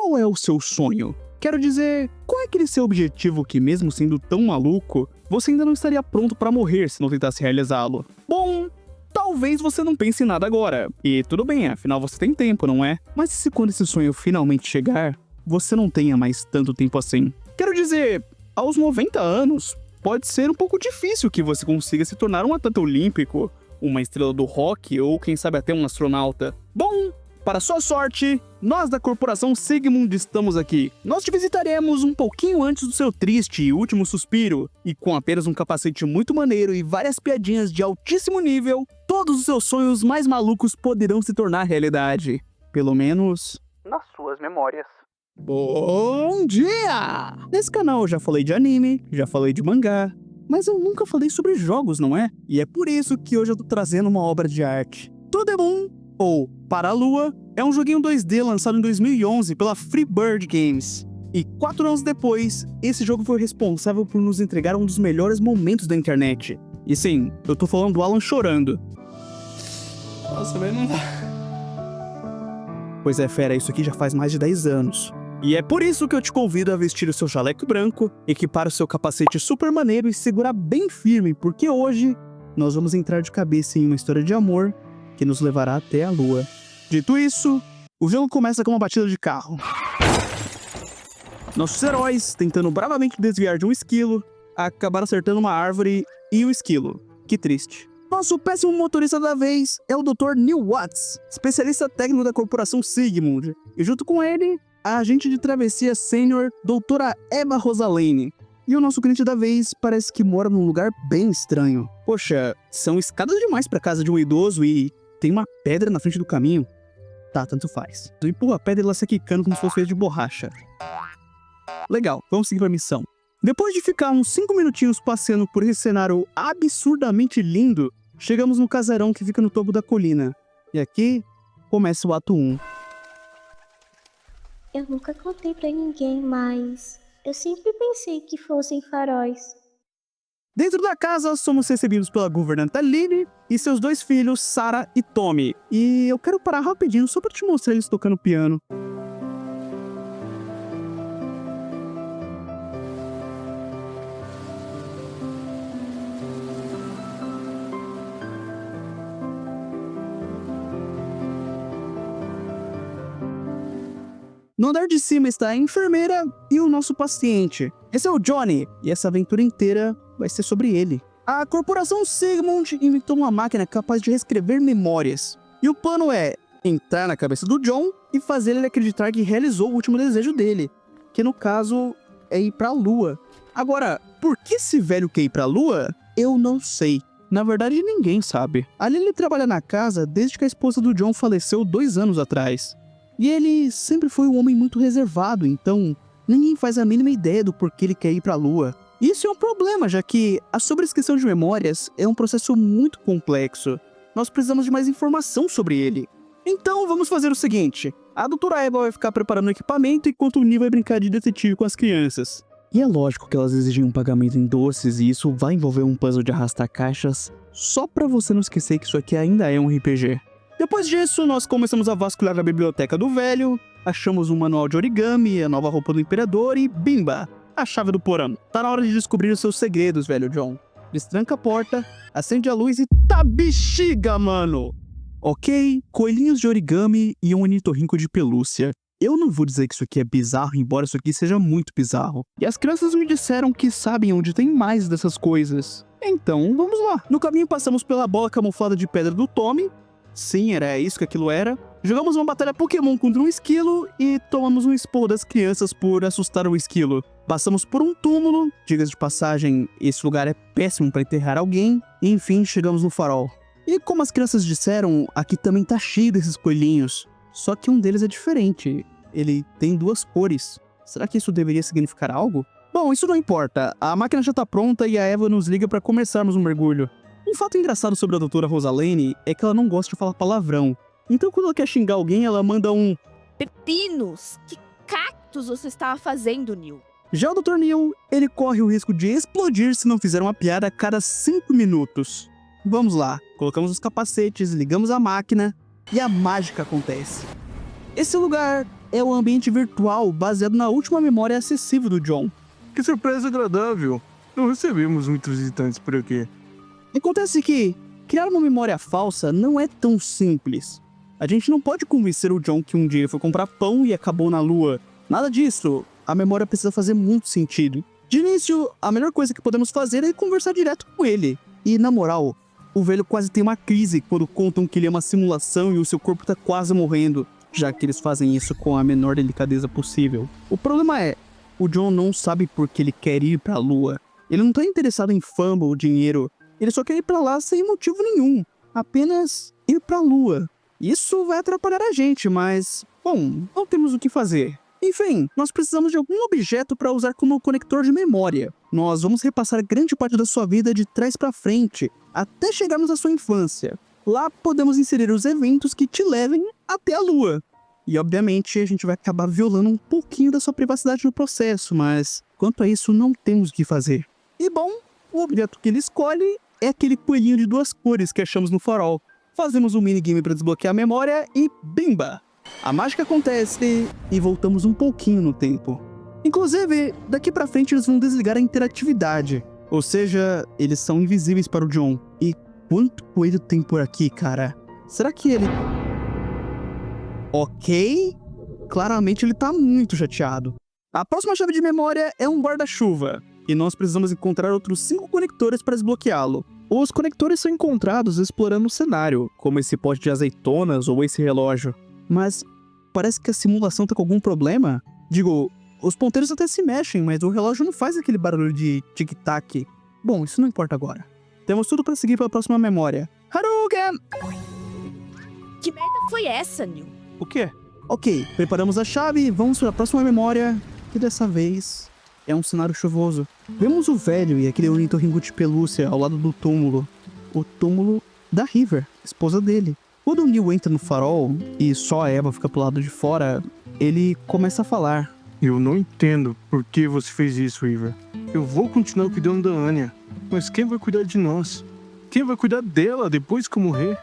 qual é o seu sonho? Quero dizer, qual é aquele seu objetivo que, mesmo sendo tão maluco, você ainda não estaria pronto pra morrer se não tentasse realizá-lo? Bom, talvez você não pense em nada agora. E tudo bem, afinal você tem tempo, não é? Mas e se quando esse sonho finalmente chegar, você não tenha mais tanto tempo assim? Quero dizer, aos 90 anos, pode ser um pouco difícil que você consiga se tornar um atleta olímpico, uma estrela do rock ou quem sabe até um astronauta. Bom, para sua sorte, nós da Corporação Sigmund estamos aqui. Nós te visitaremos um pouquinho antes do seu triste e último suspiro, e com apenas um capacete muito maneiro e várias piadinhas de altíssimo nível, todos os seus sonhos mais malucos poderão se tornar realidade. Pelo menos nas suas memórias. Bom dia! Nesse canal eu já falei de anime, já falei de mangá, mas eu nunca falei sobre jogos, não é? E é por isso que hoje eu tô trazendo uma obra de arte. To the Moon, ou Para a Lua, é um joguinho 2D lançado em 2011 pela Freebird Games. E 4 anos depois, esse jogo foi responsável por nos entregar um dos melhores momentos da internet. E sim, eu tô falando do Alan chorando. Nossa, velho, não dá. Pois é, fera, isso aqui já faz mais de 10 anos. E é por isso que eu te convido a vestir o seu jaleco branco, equipar o seu capacete super maneiro e segurar bem firme, porque hoje nós vamos entrar de cabeça em uma história de amor que nos levará até a lua. Dito isso, o jogo começa com uma batida de carro. Nossos heróis, tentando bravamente desviar de um esquilo, acabaram acertando uma árvore e o esquilo. Que triste. Nosso péssimo motorista da vez é o Dr. Neil Watts, especialista técnico da Corporação Sigmund, e junto com ele, a agente de travessia sênior, doutora Eva Rosalene. E o nosso cliente da vez parece que mora num lugar bem estranho. Poxa, são escadas demais pra casa de um idoso e tem uma pedra na frente do caminho. Tá, tanto faz. Tu empurra a pedra e ela sai quicando como se fosse feita de borracha. Legal, vamos seguir pra missão. Depois de ficar uns 5 minutinhos passeando por esse cenário absurdamente lindo, chegamos no casarão que fica no topo da colina. E aqui começa o ato 1. Eu nunca contei pra ninguém, mas eu sempre pensei que fossem faróis. Dentro da casa, somos recebidos pela governanta Lily e seus 2 filhos, Sarah e Tommy. E eu quero parar rapidinho só pra te mostrar eles tocando piano. No andar de cima está a enfermeira e o nosso paciente. Esse é o Johnny, e essa aventura inteira vai ser sobre ele. A Corporação Sigmund inventou uma máquina capaz de reescrever memórias. E o plano é entrar na cabeça do John e fazer ele acreditar que realizou o último desejo dele, que no caso é ir pra lua. Agora, por que esse velho quer ir pra lua? Eu não sei. Na verdade, ninguém sabe. A Lily trabalha na casa desde que a esposa do John faleceu 2 anos atrás. E ele sempre foi um homem muito reservado, então ninguém faz a mínima ideia do porquê ele quer ir pra lua. Isso é um problema, já que a sobrescrição de memórias é um processo muito complexo. Nós precisamos de mais informação sobre ele. Então vamos fazer o seguinte, a doutora Eva vai ficar preparando o equipamento enquanto o Neil vai brincar de detetive com as crianças. E é lógico que elas exigem um pagamento em doces e isso vai envolver um puzzle de arrastar caixas, só pra você não esquecer que isso aqui ainda é um RPG. Depois disso, nós começamos a vasculhar a biblioteca do velho, achamos um manual de origami, a nova roupa do imperador e bimba, a chave do porão. Tá na hora de descobrir os seus segredos, velho John. Destranca a porta, acende a luz e tá bexiga, mano! Ok, coelhinhos de origami e um ornitorrinco de pelúcia. Eu não vou dizer que isso aqui é bizarro, embora isso aqui seja muito bizarro. E as crianças me disseram que sabem onde tem mais dessas coisas. Então, vamos lá. No caminho passamos pela bola camuflada de pedra do Tommy. Sim, era isso que aquilo era. Jogamos uma batalha Pokémon contra um esquilo e tomamos um esporro das crianças por assustar o esquilo. Passamos por um túmulo, diga-se de passagem, esse lugar é péssimo para enterrar alguém. E enfim, chegamos no farol. E como as crianças disseram, aqui também tá cheio desses coelhinhos. Só que um deles é diferente. Ele tem 2 cores. Será que isso deveria significar algo? Bom, isso não importa. A máquina já tá pronta e a Eva nos liga para começarmos um mergulho. Um fato engraçado sobre a doutora Rosalene é que ela não gosta de falar palavrão. Então quando ela quer xingar alguém, ela manda um Pepinos! Que cactos você estava fazendo, Neil? Já o Dr. Neil, ele corre o risco de explodir se não fizer uma piada a cada 5 minutos. Vamos lá, colocamos os capacetes, ligamos a máquina e a mágica acontece. Esse lugar é o ambiente virtual baseado na última memória acessível do John. Que surpresa agradável. Não recebemos muitos visitantes por aqui. Acontece que criar uma memória falsa não é tão simples. A gente não pode convencer o John que um dia foi comprar pão e acabou na lua. Nada disso. A memória precisa fazer muito sentido. De início, a melhor coisa que podemos fazer é conversar direto com ele. E, na moral, o velho quase tem uma crise quando contam que ele é uma simulação e o seu corpo tá quase morrendo, já que eles fazem isso com a menor delicadeza possível. O problema é, o John não sabe por que ele quer ir pra lua. Ele não tá interessado em fama ou dinheiro. Ele só quer ir pra lá sem motivo nenhum. Apenas ir pra lua. Isso vai atrapalhar a gente, mas... bom, não temos o que fazer. Enfim, nós precisamos de algum objeto para usar como conector de memória. Nós vamos repassar grande parte da sua vida de trás para frente, até chegarmos à sua infância. Lá podemos inserir os eventos que te levem até a lua. E obviamente a gente vai acabar violando um pouquinho da sua privacidade no processo, mas quanto a isso não temos o que fazer. E bom, o objeto que ele escolhe é aquele coelhinho de 2 cores que achamos no farol. Fazemos um minigame para desbloquear a memória e bimba! A mágica acontece e voltamos um pouquinho no tempo. Inclusive, daqui pra frente eles vão desligar a interatividade. Ou seja, eles são invisíveis para o John. E quanto coelho tem por aqui, cara? Será que ele... ok? Claramente ele tá muito chateado. A próxima chave de memória é um guarda-chuva. E nós precisamos encontrar outros 5 conectores para desbloqueá-lo. Os conectores são encontrados explorando o cenário, como esse pote de azeitonas ou esse relógio. Mas parece que a simulação tá com algum problema. Digo, os ponteiros até se mexem, mas o relógio não faz aquele barulho de tic-tac. Bom, isso não importa agora. Temos tudo para seguir para a próxima memória. Hadouken! Que merda foi essa, Neil? O quê? Ok, preparamos a chave e vamos para a próxima memória, que dessa vez é um cenário chuvoso. Vemos o velho e aquele ornitorrinco de pelúcia ao lado do túmulo. O túmulo da River, esposa dele. Quando o Neil entra no farol e só a Eva fica pro lado de fora, ele começa a falar. Eu não entendo por que você fez isso, River. Eu vou continuar cuidando da Anya, mas quem vai cuidar de nós? Quem vai cuidar dela depois que eu morrer?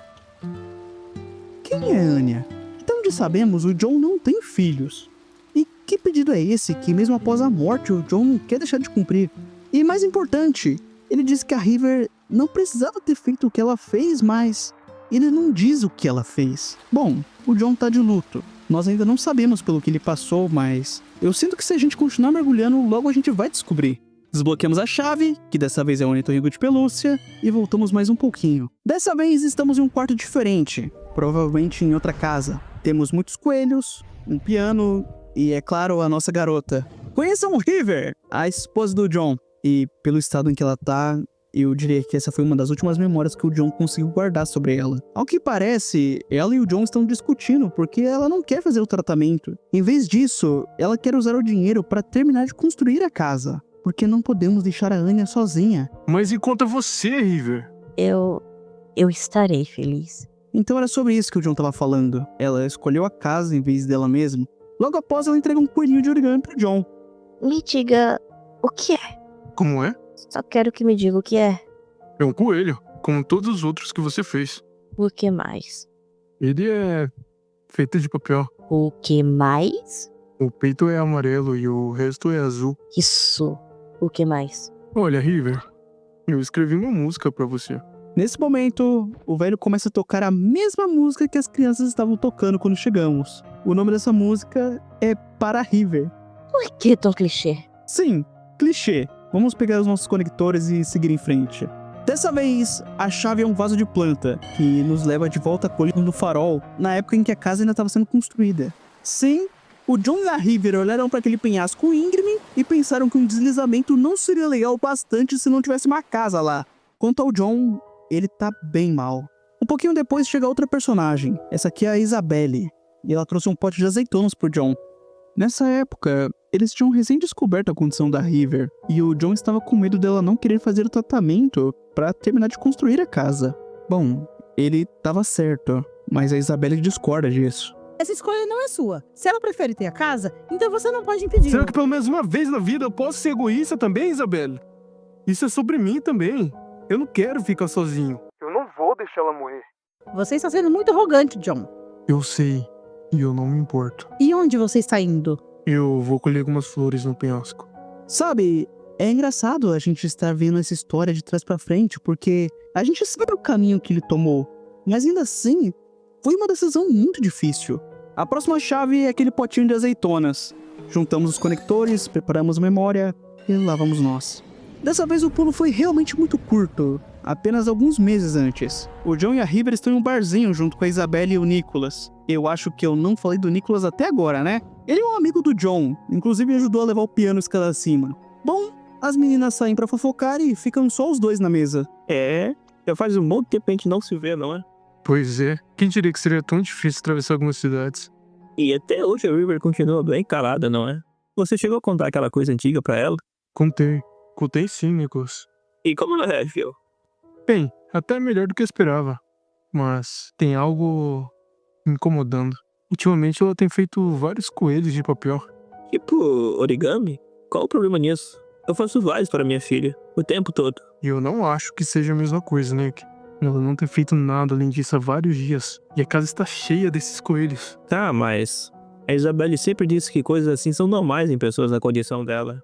Quem é Anya? Até onde sabemos, o John não tem filhos. E que pedido é esse que mesmo após a morte o John não quer deixar de cumprir? E mais importante, ele disse que a River não precisava ter feito o que ela fez, mas... ele não diz o que ela fez. Bom, o John tá de luto. Nós ainda não sabemos pelo que ele passou, mas... eu sinto que se a gente continuar mergulhando, logo a gente vai descobrir. Desbloqueamos a chave, que dessa vez é um ornitorrinco de pelúcia, e voltamos mais um pouquinho. Dessa vez estamos em um quarto diferente, provavelmente em outra casa. Temos muitos coelhos, um piano e, é claro, a nossa garota. Conheçam River, a esposa do John. E pelo estado em que ela tá... eu diria que essa foi uma das últimas memórias que o John conseguiu guardar sobre ela. Ao que parece, ela e o John estão discutindo porque ela não quer fazer o tratamento. Em vez disso, ela quer usar o dinheiro para terminar de construir a casa. Porque não podemos deixar a Anya sozinha. Mas e quanto a você, River? Eu estarei feliz. Então era sobre isso que o John tava falando. Ela escolheu a casa em vez dela mesma. Logo após, ela entrega um coelhinho de origami pro John. Me diga o que é. Como é? Só quero que me diga o que é. É um coelho, como todos os outros que você fez. O que mais? Ele é feito de papel. O que mais? O peito é amarelo e o resto é azul. Isso. O que mais? Olha, River, eu escrevi uma música pra você. Nesse momento, o velho começa a tocar a mesma música que as crianças estavam tocando quando chegamos. O nome dessa música é Para River. Por que tão clichê? Sim, clichê. Vamos pegar os nossos conectores e seguir em frente. Dessa vez, a chave é um vaso de planta, que nos leva de volta à colina do farol, na época em que a casa ainda estava sendo construída. Sim, o John e a River olharam para aquele penhasco íngreme e pensaram que um deslizamento não seria legal bastante se não tivesse uma casa lá. Quanto ao John, ele tá bem mal. Um pouquinho depois chega outra personagem, essa aqui é a Isabelle, e ela trouxe um pote de azeitonas pro John. Nessa época, eles tinham recém-descoberto a condição da River, e o John estava com medo dela não querer fazer o tratamento para terminar de construir a casa. Bom, ele estava certo, mas a Isabelle discorda disso. Essa escolha não é sua. Se ela prefere ter a casa, então você não pode impedir. Será que pelo menos uma vez na vida eu posso ser egoísta também, Isabelle? Isso é sobre mim também. Eu não quero ficar sozinho. Eu não vou deixar ela morrer. Você está sendo muito arrogante, John. Eu sei. E eu não me importo. E onde você está indo? Eu vou colher algumas flores no penhasco. Sabe, é engraçado a gente estar vendo essa história de trás pra frente, porque a gente sabe o caminho que ele tomou. Mas ainda assim, foi uma decisão muito difícil. A próxima chave é aquele potinho de azeitonas. Juntamos os conectores, preparamos a memória e lá vamos nós. Dessa vez o pulo foi realmente muito curto, apenas alguns meses antes. O John e a River estão em um barzinho junto com a Isabelle e o Nicholas. Eu acho que eu não falei do Nicholas até agora, né? Ele é um amigo do John, inclusive ajudou a levar o piano escada acima. Bom, as meninas saem pra fofocar e ficam só os dois na mesa. Já faz um monte de tempo que a gente não se vê, não é? Pois é, quem diria que seria tão difícil atravessar algumas cidades? E até hoje a River continua bem calada, não é? Você chegou a contar aquela coisa antiga pra ela? Contei sim, Nicholas. E como ela reagiu? Bem, até melhor do que eu esperava. Mas tem algo me incomodando. Ultimamente ela tem feito vários coelhos de papel. Tipo, origami? Qual o problema nisso? Eu faço vários para minha filha, o tempo todo. E eu não acho que seja a mesma coisa, Nick. Ela não tem feito nada além disso há vários dias. E a casa está cheia desses coelhos. Tá, mas a Isabelle sempre disse que coisas assim são normais em pessoas na condição dela.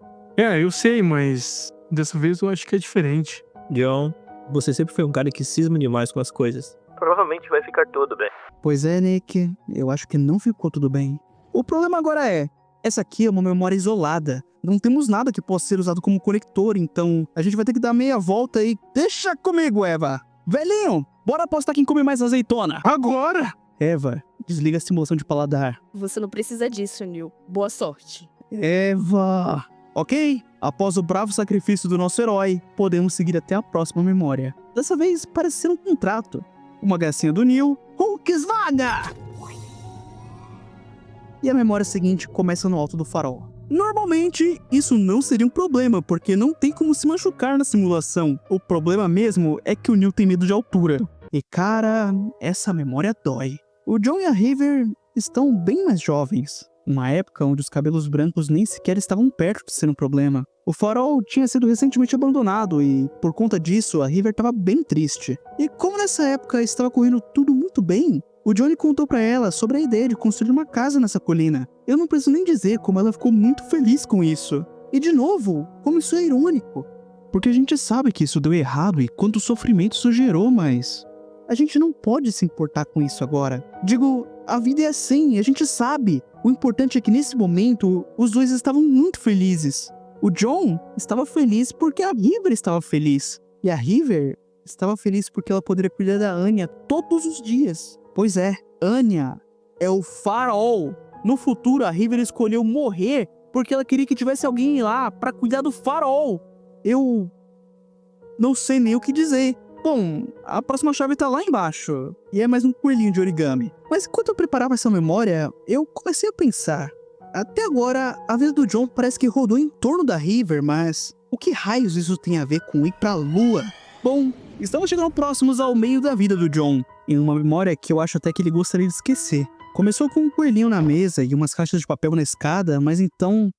Eu sei, mas dessa vez eu acho que é diferente. John, você sempre foi um cara que cisma demais com as coisas. Provavelmente vai ficar tudo bem. Pois é, Nick, eu acho que não ficou tudo bem. O problema agora é, essa aqui é uma memória isolada. Não temos nada que possa ser usado como conector, então a gente vai ter que dar meia volta e... Deixa comigo, Eva! Velhinho, bora apostar quem come mais azeitona. Agora! Eva, desliga a simulação de paladar. Você não precisa disso, Neil. Boa sorte. Eva... Ok, após o bravo sacrifício do nosso herói, podemos seguir até a próxima memória. Dessa vez parece ser um contrato. Uma gracinha do Neil, Hulkswagen! E a memória seguinte começa no alto do farol. Normalmente, isso não seria um problema, porque não tem como se machucar na simulação. O problema mesmo é que o Neil tem medo de altura. E cara, essa memória dói. O John e a River estão bem mais jovens. Uma época onde os cabelos brancos nem sequer estavam perto de ser um problema. O farol tinha sido recentemente abandonado e, por conta disso, a River estava bem triste. E como nessa época estava correndo tudo muito bem, o Johnny contou pra ela sobre a ideia de construir uma casa nessa colina. Eu não preciso nem dizer como ela ficou muito feliz com isso. E de novo, como isso é irônico. Porque a gente sabe que isso deu errado e quanto sofrimento isso gerou, mas... a gente não pode se importar com isso agora. Digo, a vida é assim, a gente sabe. O importante é que nesse momento, os dois estavam muito felizes. O John estava feliz porque a River estava feliz. E a River estava feliz porque ela poderia cuidar da Anya todos os dias. Pois é, Anya é o farol. No futuro, a River escolheu morrer porque ela queria que tivesse alguém lá para cuidar do farol. Eu não sei nem o que dizer. Bom, a próxima chave tá lá embaixo, e é mais um coelhinho de origami. Mas enquanto eu preparava essa memória, eu comecei a pensar. Até agora, a vida do John parece que rodou em torno da River, mas o que raios isso tem a ver com ir pra lua? Bom, estamos chegando próximos ao meio da vida do John, em uma memória que eu acho até que ele gostaria de esquecer. Começou com um coelhinho na mesa e umas caixas de papel na escada, mas então...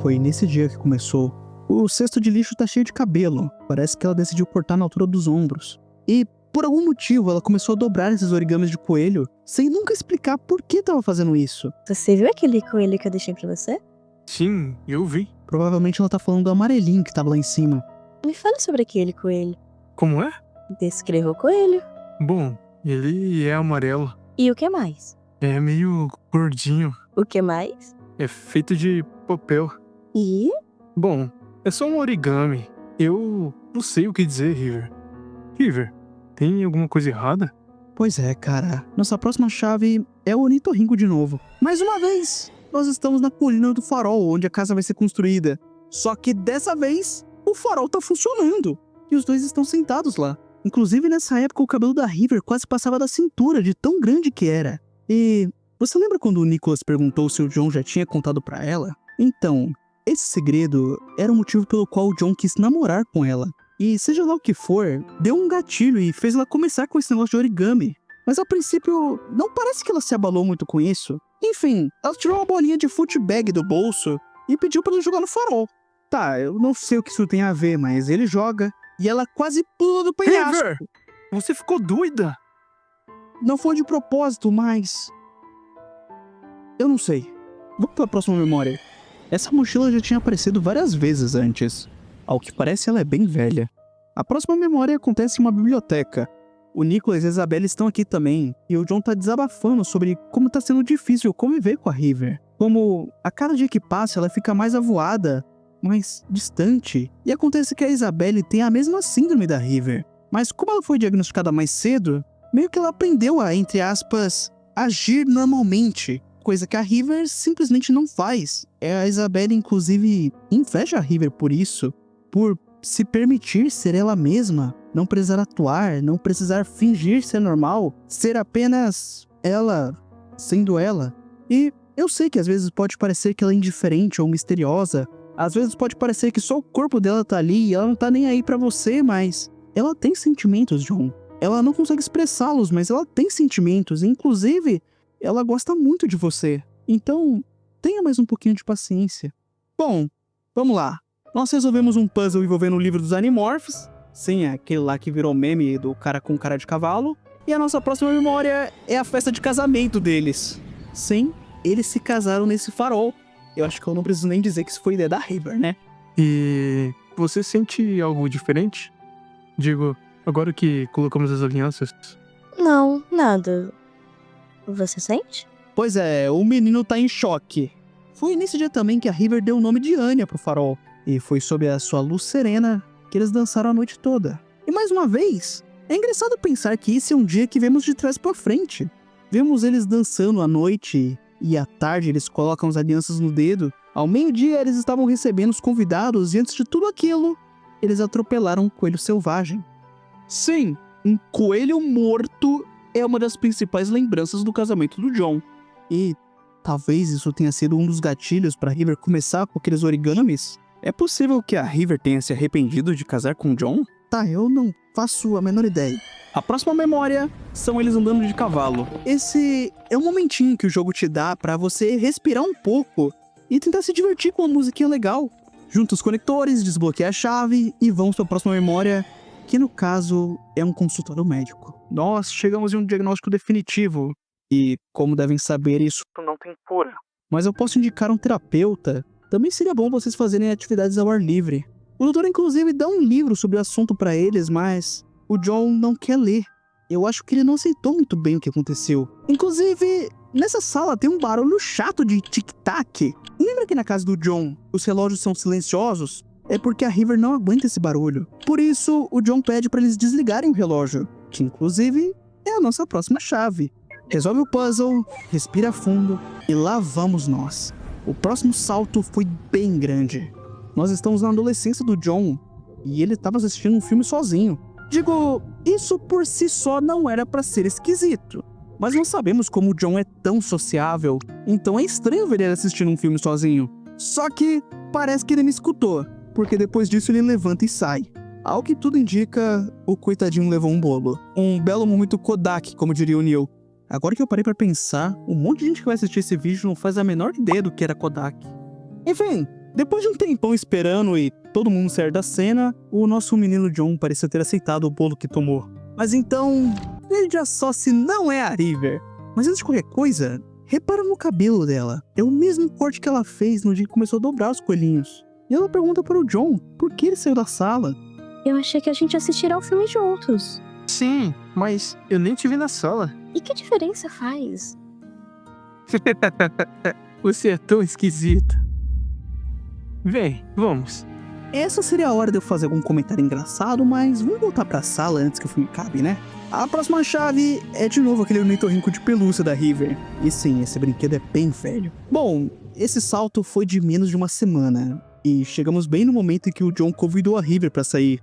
foi nesse dia que começou. O cesto de lixo tá cheio de cabelo. Parece que ela decidiu cortar na altura dos ombros. E, por algum motivo, ela começou a dobrar esses origamis de coelho, sem nunca explicar por que tava fazendo isso. Você viu aquele coelho que eu deixei pra você? Sim, eu vi. Provavelmente ela tá falando do amarelinho que tava lá em cima. Me fala sobre aquele coelho. Como é? Descreva o coelho. Bom, ele é amarelo. E o que mais? É meio gordinho. O que mais? É feito de papel. E? Bom, é só um origami. Eu não sei o que dizer, River. River, tem alguma coisa errada? Pois é, cara. Nossa próxima chave é o ornitorrinco de novo. Mais uma vez, nós estamos na colina do farol, onde a casa vai ser construída. Só que dessa vez, o farol tá funcionando. E os dois estão sentados lá. Inclusive, nessa época, o cabelo da River quase passava da cintura, de tão grande que era. E você lembra quando o Nicholas perguntou se o John já tinha contado pra ela? Então... esse segredo era o motivo pelo qual o John quis namorar com ela. E seja lá o que for, deu um gatilho e fez ela começar com esse negócio de origami. Mas a princípio, não parece que ela se abalou muito com isso. Enfim, ela tirou uma bolinha de footbag do bolso e pediu pra ele jogar no farol. Tá, eu não sei o que isso tem a ver, mas ele joga e ela quase pula do penhasco. River, você ficou doida? Não foi de propósito, mas... Eu não sei. Vamos para a próxima memória. Essa mochila já tinha aparecido várias vezes antes. Ao que parece, ela é bem velha. A próxima memória acontece em uma biblioteca. O Nicholas e a Isabelle estão aqui também, e o John tá desabafando sobre como tá sendo difícil conviver com a River. Como a cada dia que passa ela fica mais avoada, mais distante. E acontece que a Isabelle tem a mesma síndrome da River. Mas como ela foi diagnosticada mais cedo, meio que ela aprendeu a, entre aspas, agir normalmente. Coisa que a River simplesmente não faz. A Isabelle, inclusive, inveja a River por isso. Por se permitir ser ela mesma. Não precisar atuar, não precisar fingir ser normal. Ser apenas ela, sendo ela. E eu sei que às vezes pode parecer que ela é indiferente ou misteriosa. Às vezes pode parecer que só o corpo dela tá ali e ela não tá nem aí pra você, mas... ela tem sentimentos, John. Ela não consegue expressá-los, mas ela tem sentimentos. E, inclusive, ela gosta muito de você. Então, tenha mais um pouquinho de paciência. Bom, vamos lá. Nós resolvemos um puzzle envolvendo o livro dos Animorphs. Sim, aquele lá que virou meme do cara com cara de cavalo. E a nossa próxima memória é a festa de casamento deles. Sim, eles se casaram nesse farol. Eu acho que eu não preciso nem dizer que isso foi ideia da River, né? E você sente algo diferente? Digo, agora que colocamos as alianças. Não, nada. Você sente? Pois é, o menino tá em choque. Foi nesse dia também que a River deu o nome de Anya pro farol. E foi sob a sua luz serena que eles dançaram a noite toda. E mais uma vez, é engraçado pensar que esse é um dia que vemos de trás pra frente. Vemos eles dançando à noite e à tarde eles colocam as alianças no dedo. Ao meio-dia eles estavam recebendo os convidados e antes de tudo aquilo, eles atropelaram um coelho selvagem. Sim, um coelho morto é uma das principais lembranças do casamento do John. E talvez isso tenha sido um dos gatilhos para River começar com aqueles origamis. É possível que a River tenha se arrependido de casar com o John? Tá, eu não faço a menor ideia. A próxima memória são eles andando de cavalo. Esse é um momentinho que o jogo te dá pra você respirar um pouco e tentar se divertir com uma musiquinha legal. Junta os conectores, desbloqueia a chave e vamos pra próxima memória, que no caso é um consultório médico. Nós chegamos em um diagnóstico definitivo e, como devem saber, isso não tem cura. Mas eu posso indicar um terapeuta. Também seria bom vocês fazerem atividades ao ar livre. O doutor, inclusive, dá um livro sobre o assunto pra eles, mas o John não quer ler. Eu acho que ele não aceitou muito bem o que aconteceu. Inclusive, nessa sala tem um barulho chato de tic-tac. Lembra que na casa do John os relógios são silenciosos? É porque a River não aguenta esse barulho. Por isso, o John pede pra eles desligarem o relógio, que inclusive é a nossa próxima chave. Resolve o puzzle, respira fundo e lá vamos nós. O próximo salto foi bem grande. Nós estamos na adolescência do John e ele estava assistindo um filme sozinho. Digo, isso por si só não era pra ser esquisito. Mas nós sabemos como o John é tão sociável, então é estranho ver ele assistindo um filme sozinho. Só que parece que ele me escutou, porque depois disso ele levanta e sai. Ao que tudo indica, o coitadinho levou um bolo. Um belo momento Kodak, como diria o Neil. Agora que eu parei pra pensar, um monte de gente que vai assistir esse vídeo não faz a menor ideia do que era Kodak. Enfim, depois de um tempão esperando e todo mundo sair da cena, o nosso menino John pareceu ter aceitado o bolo que tomou. Mas então, veja só se não é a River. Mas antes de qualquer coisa, repara no cabelo dela. É o mesmo corte que ela fez no dia que começou a dobrar os coelhinhos. E ela pergunta para o John por que ele saiu da sala. Eu achei que a gente assistirá o filme juntos. Sim, mas eu nem te vi na sala. E que diferença faz? Você é tão esquisita. Vem, vamos. Essa seria a hora de eu fazer algum comentário engraçado, mas vamos voltar pra sala antes que o filme acabe, né? A próxima chave é de novo aquele ornitorrinco de pelúcia da River. E sim, esse brinquedo é bem velho. Bom, esse salto foi de menos de uma semana. E chegamos bem no momento em que o John convidou a River pra sair.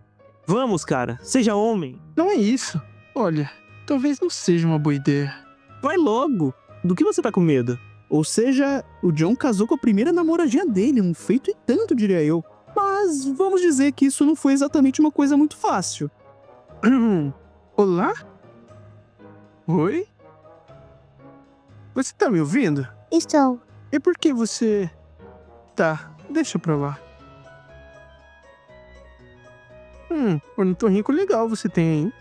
Vamos, cara, seja homem. Não é isso. Olha, talvez não seja uma boa ideia. Vai logo. Do que você tá com medo? Ou seja, o John casou com a primeira namoradinha dele, um feito e tanto, diria eu. Mas vamos dizer que isso não foi exatamente uma coisa muito fácil. Olá? Oi? Você tá me ouvindo? Estou. E por que você... Tá, deixa pra lá. Ornitorrinco legal você tem, hein?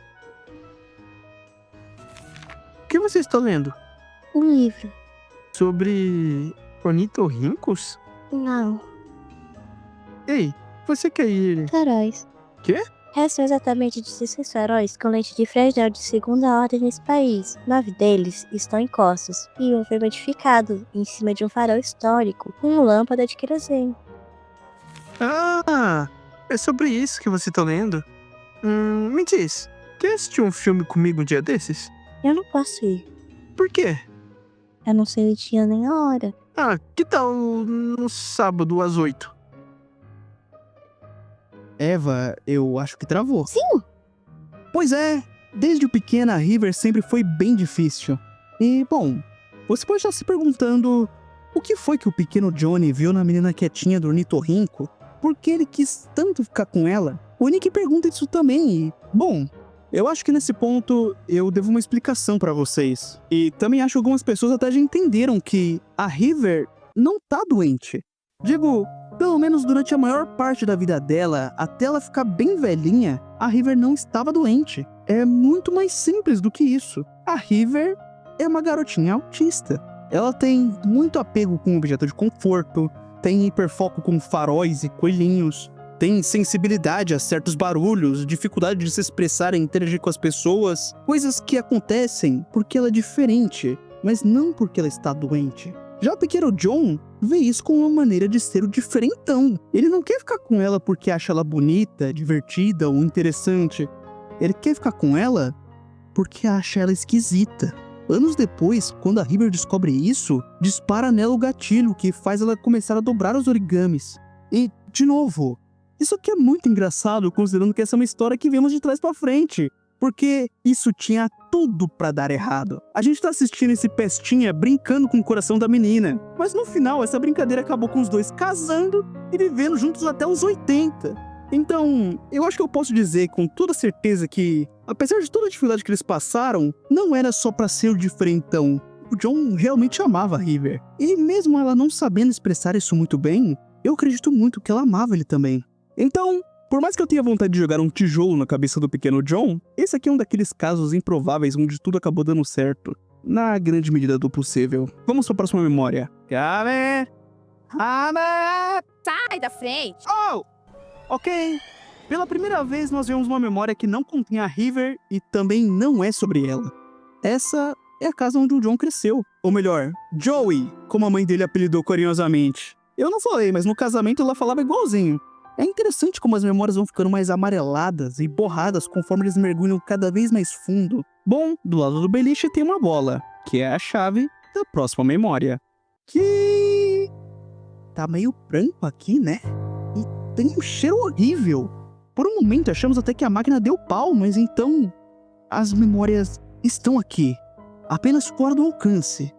O que você está lendo? Um livro. Sobre ornitorrincos? Não, Ei, você quer ir... faróis. Quê? Restam exatamente 16 faróis com lente de Fresnel de segunda ordem nesse país. 9 deles estão em Costos e um foi modificado em cima de um farol histórico com lâmpada de querosene. Ah, é sobre isso que você tá lendo? Me diz, quer assistir um filme comigo um dia desses? Eu não posso ir. Por quê? Eu não sei o dia nem a hora. Ah, que tal no sábado às 8? Eva, eu acho que travou. Sim! Pois é, desde pequena a River sempre foi bem difícil. E, bom, você pode estar se perguntando o que foi que o pequeno Johnny viu na menina quietinha do ornitorrinco? Por que ele quis tanto ficar com ela? O Nick pergunta isso também e, bom, eu acho que nesse ponto eu devo uma explicação pra vocês. E também acho que algumas pessoas até já entenderam que a River não tá doente. Digo, pelo menos durante a maior parte da vida dela, até ela ficar bem velhinha, a River não estava doente. É muito mais simples do que isso. A River é uma garotinha autista. Ela tem muito apego com objeto de conforto, tem hiperfoco com faróis e coelhinhos, tem sensibilidade a certos barulhos, dificuldade de se expressar e interagir com as pessoas, coisas que acontecem porque ela é diferente, mas não porque ela está doente. Já o pequeno John vê isso como uma maneira de ser o diferentão. Ele não quer ficar com ela porque acha ela bonita, divertida ou interessante. Ele quer ficar com ela porque acha ela esquisita. Anos depois, quando a River descobre isso, dispara nela o gatilho que faz ela começar a dobrar os origamis. E, de novo, isso aqui é muito engraçado considerando que essa é uma história que vemos de trás pra frente. Porque isso tinha tudo pra dar errado. A gente tá assistindo esse pestinha brincando com o coração da menina. Mas no final, essa brincadeira acabou com os dois casando e vivendo juntos até os 80. Então, eu acho que eu posso dizer com toda certeza que, apesar de toda a dificuldade que eles passaram, não era só pra ser o diferentão. O John realmente amava a River. E mesmo ela não sabendo expressar isso muito bem, eu acredito muito que ela amava ele também. Então, por mais que eu tenha vontade de jogar um tijolo na cabeça do pequeno John, esse aqui é um daqueles casos improváveis onde tudo acabou dando certo, na grande medida do possível. Vamos para a próxima memória. Kame! Hame! Sai da frente! Oh! Ok. Pela primeira vez nós vemos uma memória que não contém a River e também não é sobre ela. Essa é a casa onde o John cresceu. Ou melhor, Joey, como a mãe dele apelidou carinhosamente. Eu não falei, mas no casamento ela falava igualzinho. É interessante como as memórias vão ficando mais amareladas e borradas conforme eles mergulham cada vez mais fundo. Bom, do lado do beliche tem uma bola, que é a chave da próxima memória. Que... tá meio branco aqui, né? E tem um cheiro horrível. Por um momento achamos até que a máquina deu pau, mas então... as memórias estão aqui, apenas fora do alcance.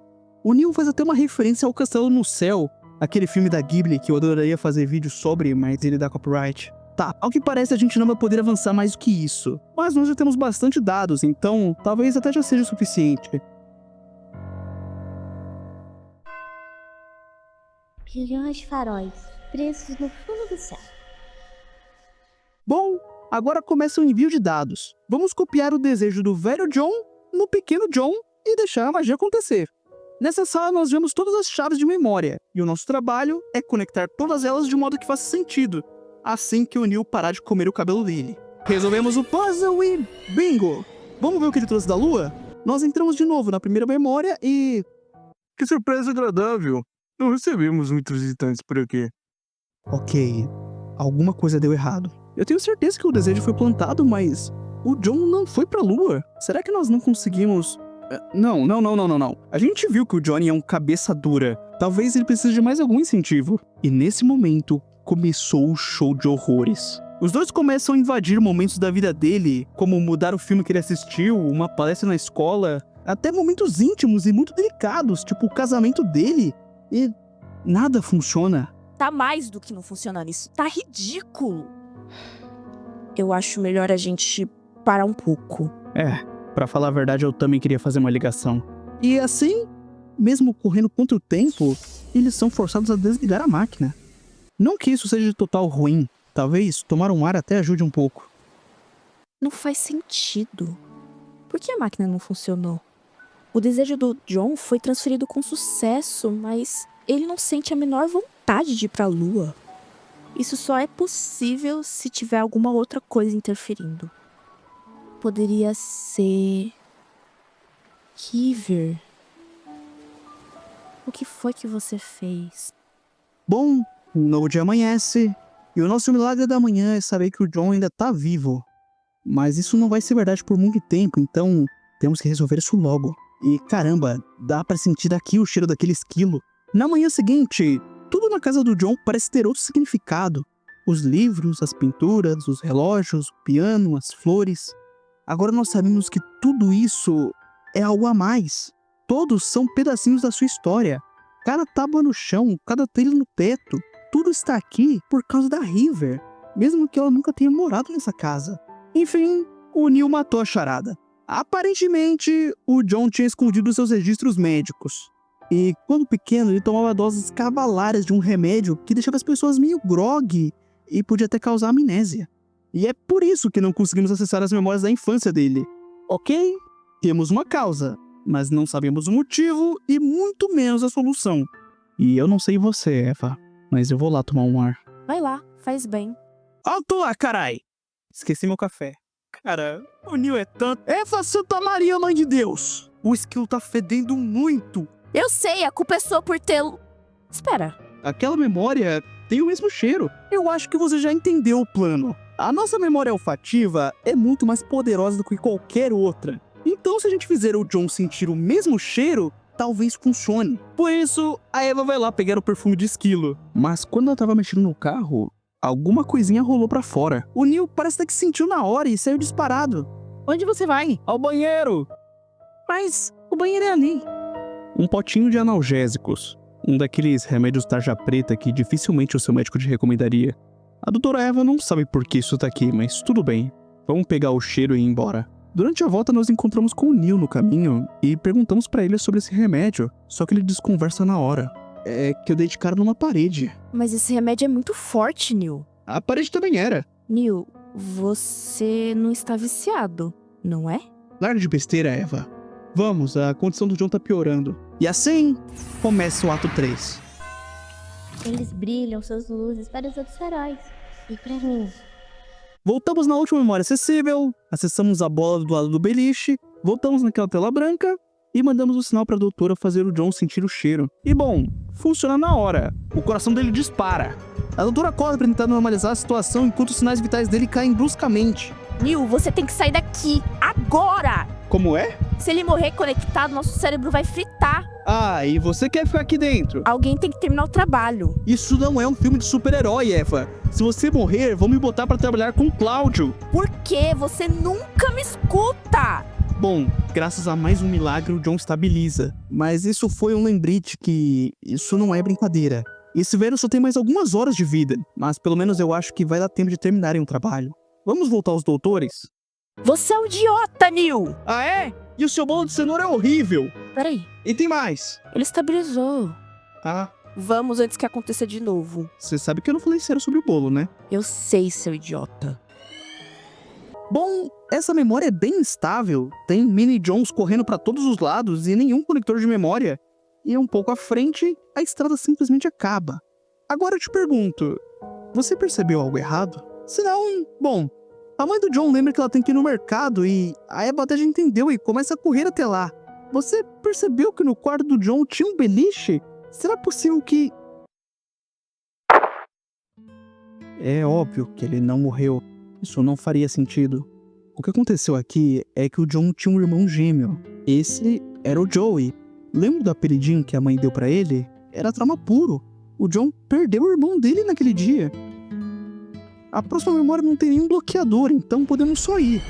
O Neil faz até uma referência ao Castelo no Céu, aquele filme da Ghibli que eu adoraria fazer vídeo sobre, mas ele dá copyright. Tá, ao que parece a gente não vai poder avançar mais do que isso. Mas nós já temos bastante dados, então talvez até já seja o suficiente. Bilhões de faróis, presos no fundo do céu. Bom, agora começa o envio de dados. Vamos copiar o desejo do velho John no pequeno John e deixar a magia acontecer. Nessa sala nós vemos todas as chaves de memória, e o nosso trabalho é conectar todas elas de modo que faça sentido, assim que o Neil parar de comer o cabelo dele. Resolvemos o puzzle e bingo! Vamos ver o que ele trouxe da lua? Nós entramos de novo na primeira memória e... Que surpresa agradável. Não recebemos muitos visitantes por aqui. Ok, alguma coisa deu errado. Eu tenho certeza que o desejo foi plantado, mas... o John não foi pra lua. Será que nós não conseguimos... Não. A gente viu que o Johnny é um cabeça dura. Talvez ele precise de mais algum incentivo. E nesse momento, começou o show de horrores. Os dois começam a invadir momentos da vida dele, como mudar o filme que ele assistiu, uma palestra na escola, até momentos íntimos e muito delicados, tipo o casamento dele. E nada funciona. Tá mais do que não funcionando, isso tá ridículo. Eu acho melhor a gente parar um pouco. Pra falar a verdade, eu também queria fazer uma ligação. E assim, mesmo correndo contra o tempo, eles são forçados a desligar a máquina. Não que isso seja de total ruim. Talvez tomar um ar até ajude um pouco. Não faz sentido. Por que a máquina não funcionou? O desejo do John foi transferido com sucesso, mas ele não sente a menor vontade de ir pra Lua. Isso só é possível se tiver alguma outra coisa interferindo. Poderia ser... River. O que foi que você fez? Bom, um novo dia amanhece, e o nosso milagre da manhã é saber que o John ainda tá vivo. Mas isso não vai ser verdade por muito tempo, então temos que resolver isso logo. E caramba, dá pra sentir daqui o cheiro daquele esquilo. Na manhã seguinte, tudo na casa do John parece ter outro significado. Os livros, as pinturas, os relógios, o piano, as flores. Agora nós sabemos que tudo isso é algo a mais. Todos são pedacinhos da sua história. Cada tábua no chão, cada telha no teto, tudo está aqui por causa da River, mesmo que ela nunca tenha morado nessa casa. Enfim, o Neil matou a charada. Aparentemente, o John tinha escondido seus registros médicos. E quando pequeno, ele tomava doses cavalares de um remédio que deixava as pessoas meio grogue e podia até causar amnésia. E é por isso que não conseguimos acessar as memórias da infância dele. Ok? Temos uma causa, mas não sabemos o motivo e muito menos a solução. E eu não sei você, Eva, mas eu vou lá tomar um ar. Vai lá, faz bem. Alto lá, carai! Esqueci meu café. Cara, o Neil é tanto... Eva Santa Maria, Mãe de Deus! O esquilo tá fedendo muito. Eu sei, a culpa é sua por tê-lo... Espera. Aquela memória tem o mesmo cheiro. Eu acho que você já entendeu o plano. A nossa memória olfativa é muito mais poderosa do que qualquer outra. Então, se a gente fizer o John sentir o mesmo cheiro, talvez funcione. Por isso, a Eva vai lá pegar o perfume de esquilo. Mas quando ela tava mexendo no carro, alguma coisinha rolou pra fora. O Neil parece que sentiu na hora e saiu disparado. Onde você vai? Ao banheiro! Mas o banheiro é ali. Um potinho de analgésicos. Um daqueles remédios tarja preta que dificilmente o seu médico te recomendaria. A doutora Eva não sabe por que isso tá aqui, mas tudo bem. Vamos pegar o cheiro e ir embora. Durante a volta, nós encontramos com o Neil no caminho e perguntamos pra ele sobre esse remédio, só que ele desconversa na hora. É que eu dei de cara numa parede. Mas esse remédio é muito forte, Neil. A parede também era. Neil, você não está viciado, não é? Larga de besteira, Eva. Vamos, a condição do John tá piorando. E assim, começa o ato 3. Eles brilham suas luzes para os outros heróis. E para mim. Voltamos na última memória acessível, acessamos a bola do lado do beliche, voltamos naquela tela branca e mandamos o sinal pra doutora fazer o John sentir o cheiro. E bom, funciona na hora. O coração dele dispara. A doutora corre pra tentar normalizar a situação enquanto os sinais vitais dele caem bruscamente. Neil, você tem que sair daqui, agora! Como é? Se ele morrer conectado, nosso cérebro vai fritar. Ah, e você quer ficar aqui dentro? Alguém tem que terminar o trabalho. Isso não é um filme de super-herói, Eva. Se você morrer, vão me botar pra trabalhar com o Cláudio. Por quê? Você nunca me escuta! Bom, graças a mais um milagre, o John estabiliza. Mas isso foi um lembrete que isso não é brincadeira. Esse velho só tem mais algumas horas de vida, mas pelo menos eu acho que vai dar tempo de terminarem o trabalho. Vamos voltar aos doutores? Você é um idiota, Neil! Ah, é? E o seu bolo de cenoura é horrível. Peraí, E tem mais. ele estabilizou. Ah, Vamos antes que aconteça de novo. você sabe que eu não falei sério sobre o bolo, né? Eu sei, seu idiota. Bom, essa memória é bem instável. Tem mini Johns correndo pra todos os lados e nenhum conector de memória. E um pouco à frente, a estrada simplesmente acaba. Agora eu te pergunto, você percebeu algo errado? Se não, bom, a mãe do John lembra que ela tem que ir no mercado e a Eva até já entendeu e começa a correr até lá. Você percebeu que no quarto do John tinha um beliche? Será possível que... É óbvio que ele não morreu. Isso não faria sentido. O que aconteceu aqui é que o John tinha um irmão gêmeo. Esse era o Joey. Lembra do apelidinho que a mãe deu pra ele? Era trauma puro. O John perdeu o irmão dele naquele dia. A próxima memória não tem nenhum bloqueador, então podemos só ir.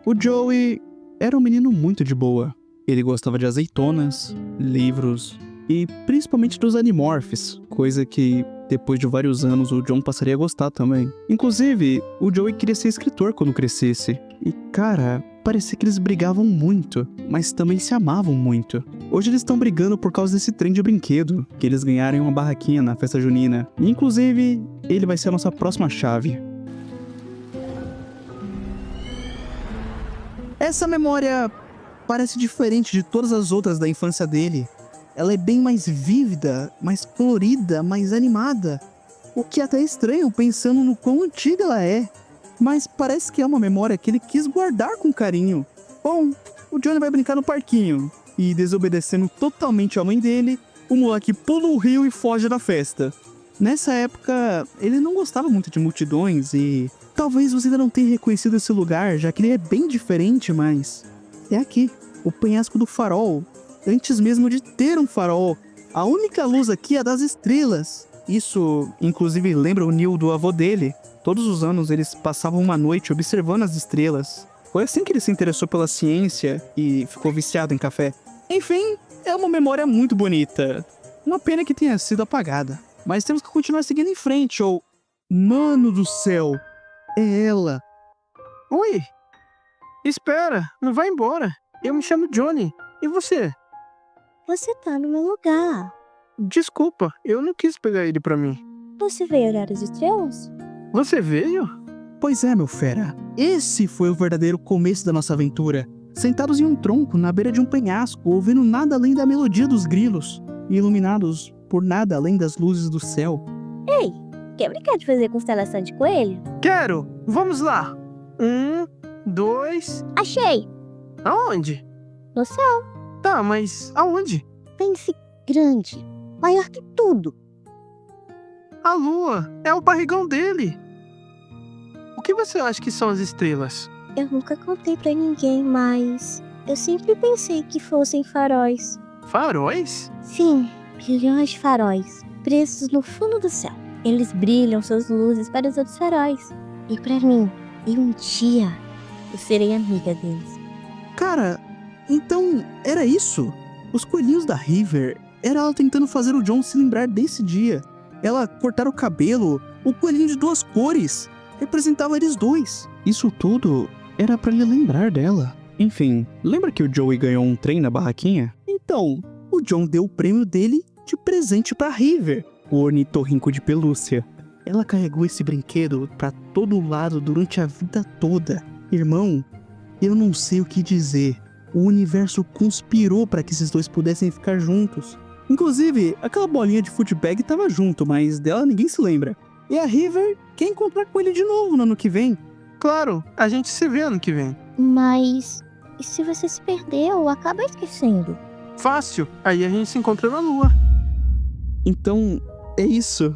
O Joey era um menino muito de boa. Ele gostava de azeitonas, livros e principalmente dos Animorphs, coisa que depois de vários anos o John passaria a gostar também. Inclusive, o Joey queria ser escritor quando crescesse. E cara, parecia que eles brigavam muito, mas também se amavam muito. Hoje eles estão brigando por causa desse trem de brinquedo, que eles ganharam em uma barraquinha na festa junina. E, inclusive, ele vai ser a nossa próxima chave. Essa memória parece diferente de todas as outras da infância dele. Ela é bem mais vívida, mais colorida, mais animada. O que é até estranho pensando no quão antiga ela é. Mas parece que é uma memória que ele quis guardar com carinho. Bom, o Johnny vai brincar no parquinho. E desobedecendo totalmente a mãe dele, o moleque pula o rio e foge da festa. Nessa época, ele não gostava muito de multidões e talvez você ainda não tenha reconhecido esse lugar, já que ele é bem diferente, mas é aqui, o penhasco do farol. Antes mesmo de ter um farol, a única luz aqui é a das estrelas. Isso, inclusive, lembra o Neil do avô dele. Todos os anos eles passavam uma noite observando as estrelas. Foi assim que ele se interessou pela ciência e ficou viciado em café. Enfim, é uma memória muito bonita. Uma pena que tenha sido apagada. Mas temos que continuar seguindo em frente, ou... Mano do céu! É ela! Oi! Espera, não vai embora. Eu me chamo Johnny. E você? Você tá no meu lugar. Desculpa, eu não quis pegar ele pra mim. Você veio olhar as estrelas? Você veio? Pois é, meu fera. Esse foi o verdadeiro começo da nossa aventura. Sentados em um tronco, na beira de um penhasco, ouvindo nada além da melodia dos grilos, e iluminados por nada além das luzes do céu. Ei, quer brincar de fazer constelação de coelho? Quero! Vamos lá! 1, 2... Achei! Aonde? No céu. Tá, mas aonde? Pense grande, maior que tudo. A lua! É o barrigão dele! O que você acha que são as estrelas? Eu nunca contei pra ninguém, mas eu sempre pensei que fossem faróis. Faróis? Sim, bilhões de faróis, presos no fundo do céu. Eles brilham suas luzes para os outros faróis. E pra mim, e um dia, eu serei amiga deles. Cara, então era isso? Os coelhinhos da River, era ela tentando fazer o John se lembrar desse dia. Ela cortar o cabelo, o coelhinho de 2 cores, representava eles dois. Isso tudo era pra ele lembrar dela. Enfim, lembra que o Joey ganhou um trem na barraquinha? Então, o John deu o prêmio dele de presente pra River, o ornitorrinco de pelúcia. Ela carregou esse brinquedo pra todo lado durante a vida toda. Irmão, eu não sei o que dizer. O universo conspirou pra que esses dois pudessem ficar juntos. Inclusive, aquela bolinha de footbag tava junto, mas dela ninguém se lembra. E a River quer encontrar com ele de novo no ano que vem. Claro, a gente se vê ano que vem. Mas, e se você se perder ou acaba esquecendo? Fácil, aí a gente se encontra na lua. Então, é isso.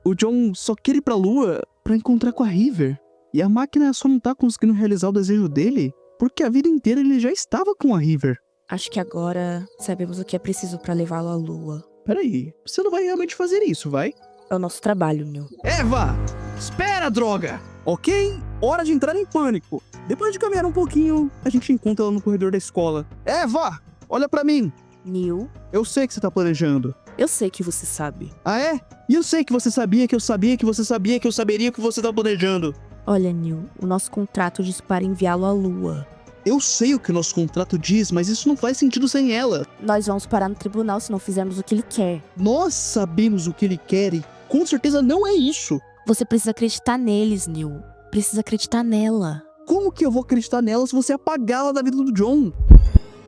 O John só quer ir pra lua pra encontrar com a River. E a máquina só não tá conseguindo realizar o desejo dele porque a vida inteira ele já estava com a River. Acho que agora sabemos o que é preciso pra levá-lo à lua. Peraí, você não vai realmente fazer isso, vai? É o nosso trabalho, Neil. Eva! Espera, droga! Ok, hora de entrar em pânico. Depois de caminhar um pouquinho, a gente encontra ela no corredor da escola. Eva! Olha pra mim! Neil, Eu sei que você tá planejando. eu sei que você sabe. Ah, é? E eu sei que você sabia que eu sabia que você sabia que eu saberia o que você tá planejando. Olha, Neil, o nosso contrato diz para enviá-lo à lua. Eu sei o que o nosso contrato diz, mas isso não faz sentido sem ela. Nós vamos parar no tribunal se não fizermos o que ele quer. Nós sabemos o que ele quer e com certeza não é isso. Você precisa acreditar neles, Neil. Precisa acreditar nela. Como que eu vou acreditar nela se você apagá-la da vida do John?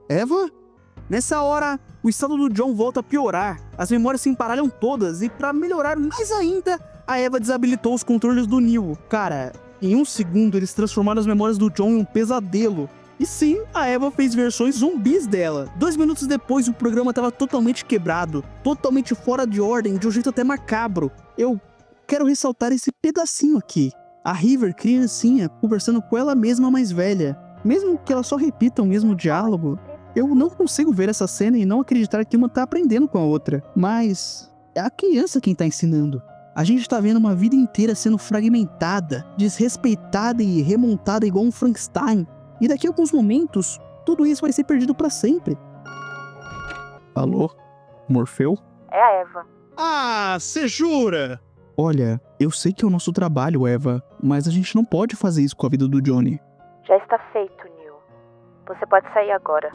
Eva? Nessa hora, o estado do John volta a piorar. As memórias se emparelham todas e pra melhorar mais ainda, a Eva desabilitou os controles do Neil. Cara, em 1 segundo eles transformaram as memórias do John em um pesadelo. E sim, a Eva fez versões zumbis dela. 2 minutos depois, o programa estava totalmente quebrado, totalmente fora de ordem, de um jeito até macabro. Eu quero ressaltar esse pedacinho aqui. A River, criancinha, conversando com ela mesma mais velha. Mesmo que ela só repita o mesmo diálogo, eu não consigo ver essa cena e não acreditar que uma tá aprendendo com a outra. Mas é a criança quem tá ensinando. A gente tá vendo uma vida inteira sendo fragmentada, desrespeitada e remontada igual um Frankenstein. E daqui a alguns momentos, tudo isso vai ser perdido pra sempre. Alô? Morfeu? É a Eva. Ah, cê jura? Olha, eu sei que é o nosso trabalho, Eva, mas a gente não pode fazer isso com a vida do Johnny. Já está feito, Neil. Você pode sair agora.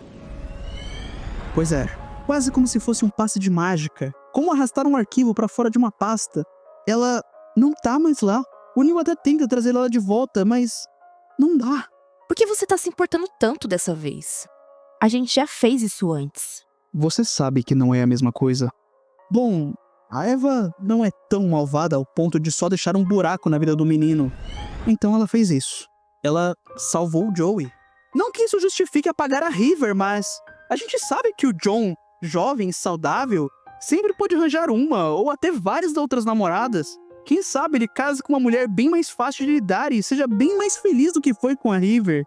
Pois é, quase como se fosse um passe de mágica. Como arrastar um arquivo pra fora de uma pasta. Ela não tá mais lá. O Neil até tenta trazer ela de volta, mas não dá. Por que você tá se importando tanto dessa vez? A gente já fez isso antes. Você sabe que não é a mesma coisa. Bom, a Eva não é tão malvada ao ponto de só deixar um buraco na vida do menino. Então ela fez isso. Ela salvou o Joey. Não que isso justifique apagar a River, mas a gente sabe que o John, jovem e saudável, sempre pode arranjar uma ou até várias outras namoradas. Quem sabe ele case com uma mulher bem mais fácil de lidar e seja bem mais feliz do que foi com a River.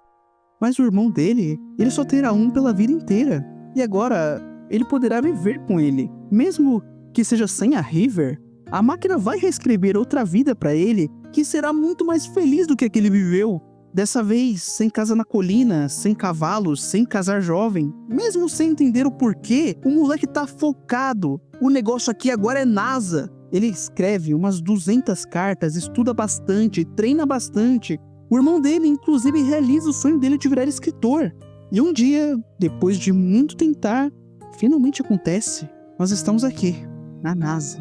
Mas o irmão dele, ele só terá um pela vida inteira. E agora, ele poderá viver com ele. Mesmo que seja sem a River, a máquina vai reescrever outra vida pra ele que será muito mais feliz do que a que ele viveu. Dessa vez, sem casa na colina, sem cavalos, sem casar jovem. Mesmo sem entender o porquê, o moleque tá focado. O negócio aqui agora é NASA. Ele escreve umas 200 cartas, estuda bastante, treina bastante. O irmão dele, inclusive, realiza o sonho dele de virar escritor. E um dia, depois de muito tentar, finalmente acontece. Nós estamos aqui, na NASA.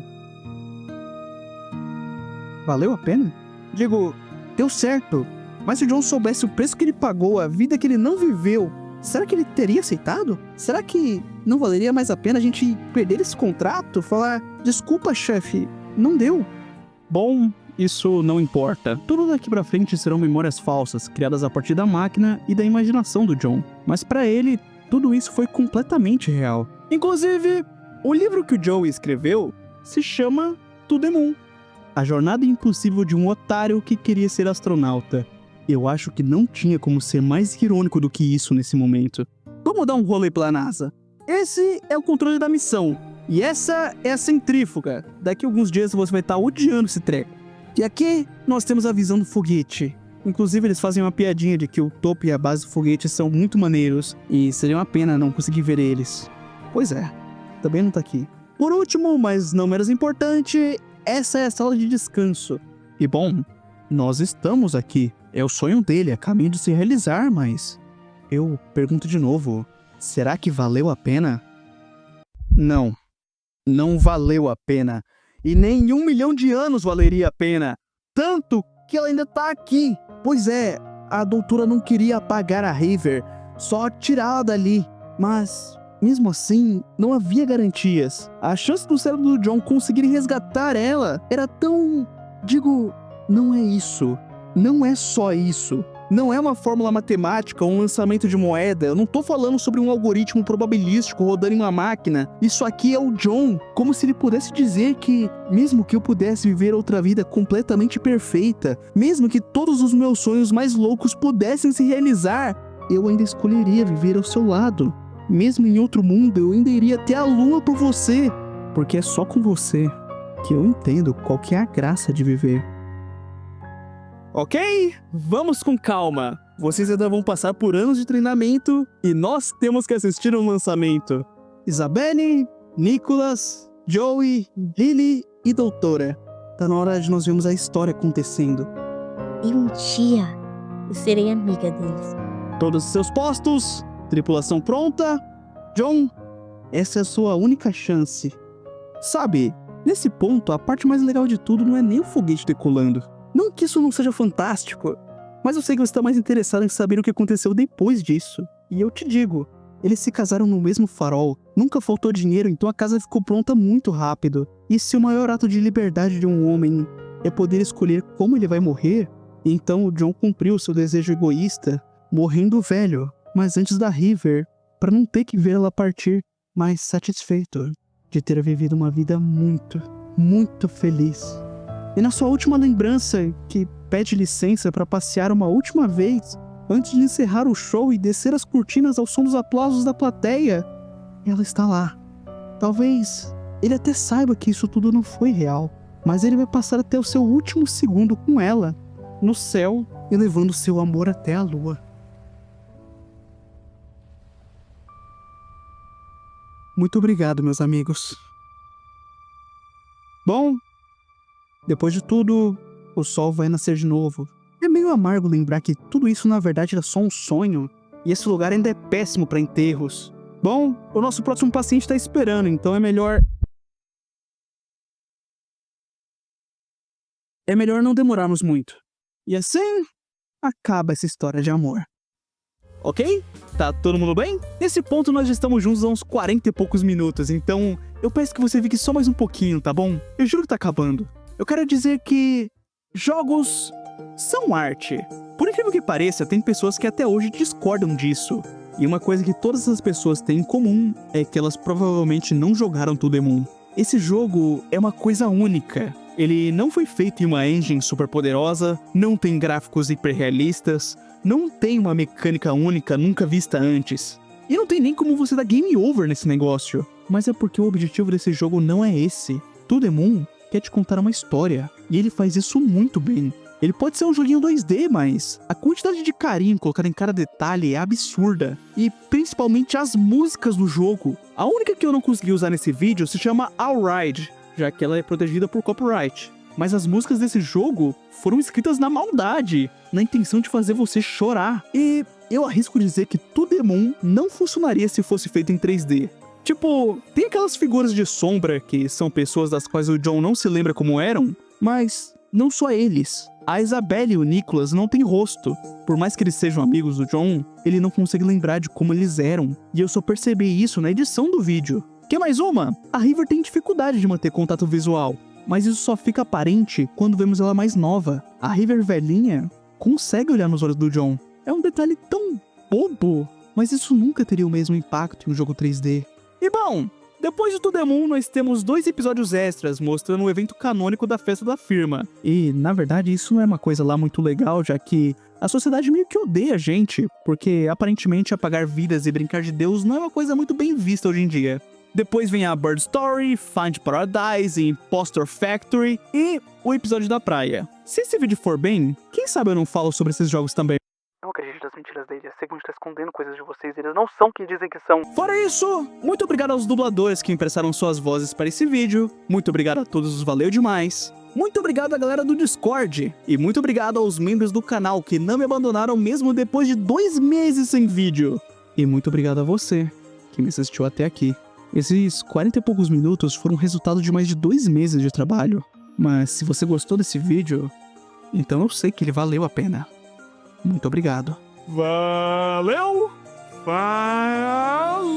Valeu a pena? Digo, deu certo. Mas se o John soubesse o preço que ele pagou, a vida que ele não viveu, será que ele teria aceitado? Será que não valeria mais a pena a gente perder esse contrato? Falar, desculpa, chefe, não deu. Bom, isso não importa. Tudo daqui pra frente serão memórias falsas, criadas a partir da máquina e da imaginação do John. Mas pra ele, tudo isso foi completamente real. Inclusive, o livro que o Joey escreveu se chama To The Moon. A jornada impossível de um otário que queria ser astronauta. Eu acho que não tinha como ser mais irônico do que isso nesse momento. Vamos dar um rolê pela NASA. Esse é o controle da missão. E essa é a centrífuga. Daqui a alguns dias você vai estar odiando esse treco. E aqui nós temos a visão do foguete. Inclusive eles fazem uma piadinha de que o topo e a base do foguete são muito maneiros. E seria uma pena não conseguir ver eles. Pois é, também não tá aqui. Por último, mas não menos importante, essa é a sala de descanso. E bom, nós estamos aqui. É o sonho dele, é caminho de se realizar, mas... Eu pergunto de novo, será que valeu a pena? Não, não valeu a pena. E nem 1 milhão de anos valeria a pena. Tanto que ela ainda tá aqui. Pois é, a doutora não queria apagar a River, só tirá-la dali. Mas, mesmo assim, não havia garantias. A chance do cérebro do John conseguir resgatar ela era tão... Digo, não é isso. Não é só isso. Não é uma fórmula matemática ou um lançamento de moeda. Eu não tô falando sobre um algoritmo probabilístico rodando em uma máquina. Isso aqui é o John. Como se ele pudesse dizer que, mesmo que eu pudesse viver outra vida completamente perfeita, mesmo que todos os meus sonhos mais loucos pudessem se realizar, eu ainda escolheria viver ao seu lado. Mesmo em outro mundo, eu ainda iria até a lua por você. Porque é só com você que eu entendo qual que é a graça de viver. Ok? Vamos com calma. Vocês ainda vão passar por anos de treinamento e nós temos que assistir um lançamento. Isabelle, Nicholas, Joey, Lily e Doutora. Tá na hora de nós vermos a história acontecendo. E um dia eu serei amiga deles. Todos os seus postos, tripulação pronta. John, essa é a sua única chance. Sabe, nesse ponto, a parte mais legal de tudo não é nem o foguete decolando. Não que isso não seja fantástico, mas eu sei que você está mais interessado em saber o que aconteceu depois disso. E eu te digo, eles se casaram no mesmo farol, nunca faltou dinheiro, então a casa ficou pronta muito rápido. E se o maior ato de liberdade de um homem é poder escolher como ele vai morrer, então o John cumpriu seu desejo egoísta, morrendo velho, mas antes da River, para não ter que ver ela partir, mas satisfeito de ter vivido uma vida muito, muito feliz. E na sua última lembrança, que pede licença para passear uma última vez, antes de encerrar o show e descer as cortinas ao som dos aplausos da plateia, ela está lá. Talvez ele até saiba que isso tudo não foi real, mas ele vai passar até o seu último segundo com ela, no céu, e levando seu amor até a lua. Muito obrigado, meus amigos. Bom, depois de tudo, o sol vai nascer de novo. É meio amargo lembrar que tudo isso na verdade era só um sonho, e esse lugar ainda é péssimo para enterros. Bom, o nosso próximo paciente está esperando, então é melhor não demorarmos muito. E assim, acaba essa história de amor. ok? Tá todo mundo bem? Nesse ponto nós já estamos juntos há uns 40 e poucos minutos, então eu peço que você fique só mais um pouquinho, tá bom? Eu juro que tá acabando. Eu quero dizer que jogos são arte. Por incrível que pareça, tem pessoas que até hoje discordam disso. E uma coisa que todas essas pessoas têm em comum é que elas provavelmente não jogaram To The Moon. Esse jogo é uma coisa única. Ele não foi feito em uma engine super poderosa, não tem gráficos hiperrealistas, não tem uma mecânica única nunca vista antes. E não tem nem como você dar game over nesse negócio. Mas é porque o objetivo desse jogo não é esse. To The Moon quer te contar uma história, e ele faz isso muito bem. Ele pode ser um joguinho 2D, mas a quantidade de carinho colocada em cada detalhe é absurda. E principalmente as músicas do jogo. A única que eu não consegui usar nesse vídeo se chama Alright, já que ela é protegida por copyright. Mas as músicas desse jogo foram escritas na maldade, na intenção de fazer você chorar. E eu arrisco dizer que To The Moon não funcionaria se fosse feito em 3D. Tipo, tem aquelas figuras de sombra que são pessoas das quais o John não se lembra como eram, mas não só eles. A Isabelle e o Nicholas não têm rosto. Por mais que eles sejam amigos do John, ele não consegue lembrar de como eles eram. E eu só percebi isso na edição do vídeo. Quer mais uma? A River tem dificuldade de manter contato visual, mas isso só fica aparente quando vemos ela mais nova. A River velhinha consegue olhar nos olhos do John. É um detalhe tão bobo, mas isso nunca teria o mesmo impacto em um jogo 3D. E bom, depois de To The Moon, nós temos 2 episódios extras mostrando o evento canônico da festa da firma. E, na verdade, isso não é uma coisa lá muito legal, já que a sociedade meio que odeia a gente, porque aparentemente apagar vidas e brincar de Deus não é uma coisa muito bem vista hoje em dia. Depois vem a Bird Story, Find Paradise, Impostor Factory e o episódio da praia. Se esse vídeo for bem, quem sabe eu não falo sobre esses jogos também. Não acredito nas mentiras dele. A Segund está escondendo coisas de vocês. Eles não são quem dizem que são. Fora isso, muito obrigado aos dubladores que emprestaram suas vozes para esse vídeo. Muito obrigado a todos, valeu demais. Muito obrigado à galera do Discord. E muito obrigado aos membros do canal que não me abandonaram mesmo depois de 2 meses sem vídeo. E muito obrigado a você que me assistiu até aqui. Esses 40 e poucos minutos foram resultado de mais de 2 meses de trabalho. Mas se você gostou desse vídeo, então eu sei que ele valeu a pena. Muito obrigado. Valeu! Falou!